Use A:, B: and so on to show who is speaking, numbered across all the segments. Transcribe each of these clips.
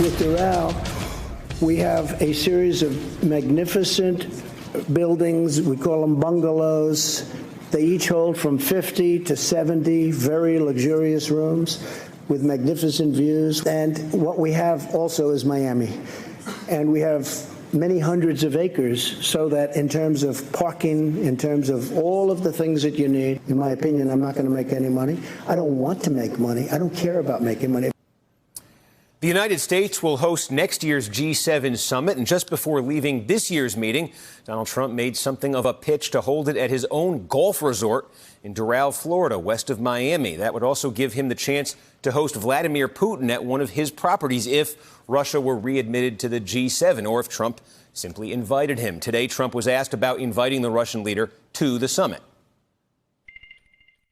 A: with Doral, we have a series of magnificent buildings. We call them bungalows. They each hold from 50 to 70 very luxurious rooms with magnificent views. And what we have also is Miami. And we have many hundreds of acres, so that in terms of parking, in terms of all of the things that you need, in my opinion, I'm not going to make any money. I don't want to make money. I don't care about making money.
B: The United States will host next year's G7 summit, and just before leaving this year's meeting, Donald Trump made something of a pitch to hold it at his own golf resort in Doral, Florida, west of Miami. That would also give him the chance to host Vladimir Putin at one of his properties if Russia were readmitted to the G7 or if Trump simply invited him. Today, Trump was asked about inviting the Russian leader to the summit.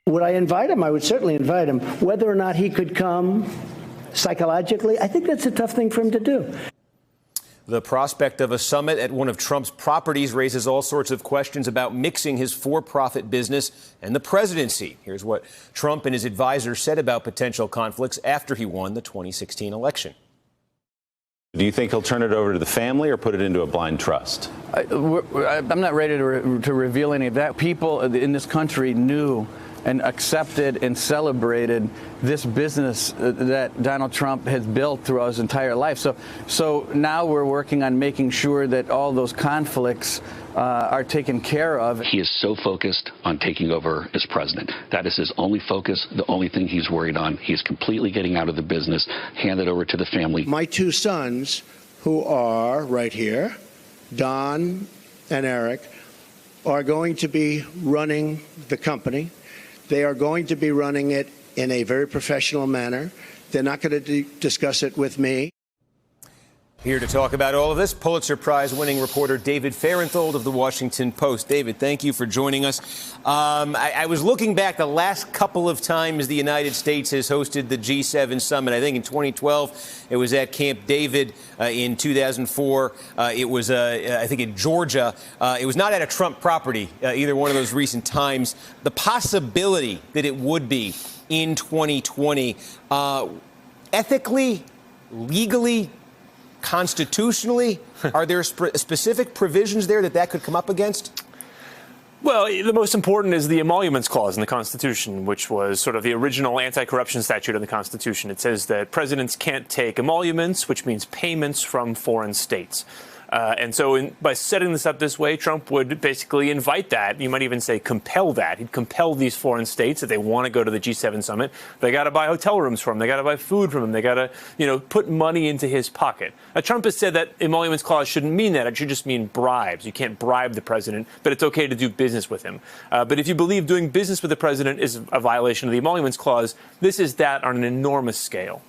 A: Would I invite him? I would certainly invite him. Whether or not he could come psychologically, I think that's a tough thing for him to do.
B: The prospect of a summit at one of Trump's properties raises all sorts of questions about mixing his for-profit business and the presidency. Here's what Trump and his advisors said about potential conflicts after he won the 2016 election.
C: Do you think he'll turn it over to the family or put it into a blind trust?
D: I'm not ready to reveal any of that. People in this country knew and accepted and celebrated this business that Donald Trump has built throughout his entire life. So now we're working on making sure that all those conflicts are taken care of.
E: He is so focused on taking over as president. That is his only focus, the only thing he's worried on. He's completely getting out of the business, hand it over to the family.
A: My two sons, who are right here, Don and Eric, are going to be running the company. They are going to be running it in a very professional manner. They're not going to discuss it with me.
B: Here to talk about all of this, Pulitzer Prize-winning reporter David Fahrenthold of The Washington Post. David, thank you for joining us. I was looking back the last couple of times the United States has hosted the G7 summit. I think in 2012, it was at Camp David. In 2004, it was, I think, in Georgia. It was not at a Trump property, either one of those recent times. The possibility that it would be in 2020, ethically, legally, constitutionally, are there specific provisions there that could come up against?
F: Well, the most important is the emoluments clause in the Constitution, which was sort of the original anti-corruption statute in the Constitution. It says that presidents can't take emoluments, which means payments from foreign states. And so by setting this up this way, Trump would basically invite that. You might even say compel that. He'd compel these foreign states that they want to go to the G7 summit. They got to buy hotel rooms from him. They got to buy food from him. They got to, put money into his pocket. Now, Trump has said that emoluments clause shouldn't mean that. It should just mean bribes. You can't bribe the president, but it's okay to do business with him. But if you believe doing business with the president is a violation of the emoluments clause, this is that on an enormous scale.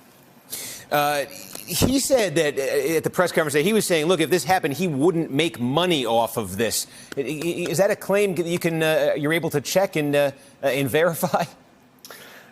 B: He said that at the press conference, he was saying, look, if this happened, he wouldn't make money off of this. Is that a claim that you're able to check and verify?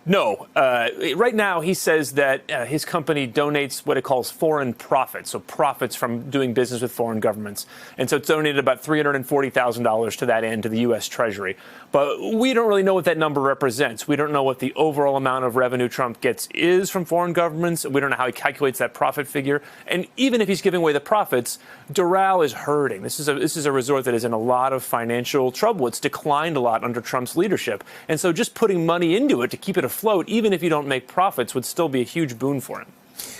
F: No. Right now, he says that his company donates what it calls foreign profits, so profits from doing business with foreign governments. And so it's donated about $340,000 to that end to the U.S. Treasury. But we don't really know what that number represents. We don't know what the overall amount of revenue Trump gets is from foreign governments. We don't know how he calculates that profit figure. And even if he's giving away the profits, Doral is hurting. This is a resort that is in a lot of financial trouble. It's declined a lot under Trump's leadership. And so just putting money into it to keep it afloat, even if you don't make profits, would still be a huge boon for him.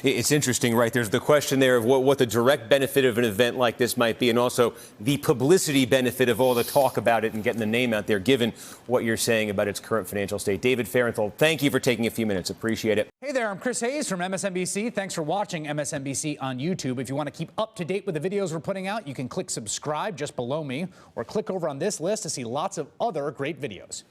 B: It's interesting, right? There's the question there of what the direct benefit of an event like this might be, and also the publicity benefit of all the talk about it and getting the name out there, given what you're saying about its current financial state. David Fahrenthold, thank you for taking a few minutes. Appreciate it.
G: Hey there, I'm Chris Hayes from MSNBC. Thanks for watching MSNBC on YouTube. If you want to keep up to date with the videos we're putting out, you can click subscribe just below me, or click over on this list to see lots of other great videos.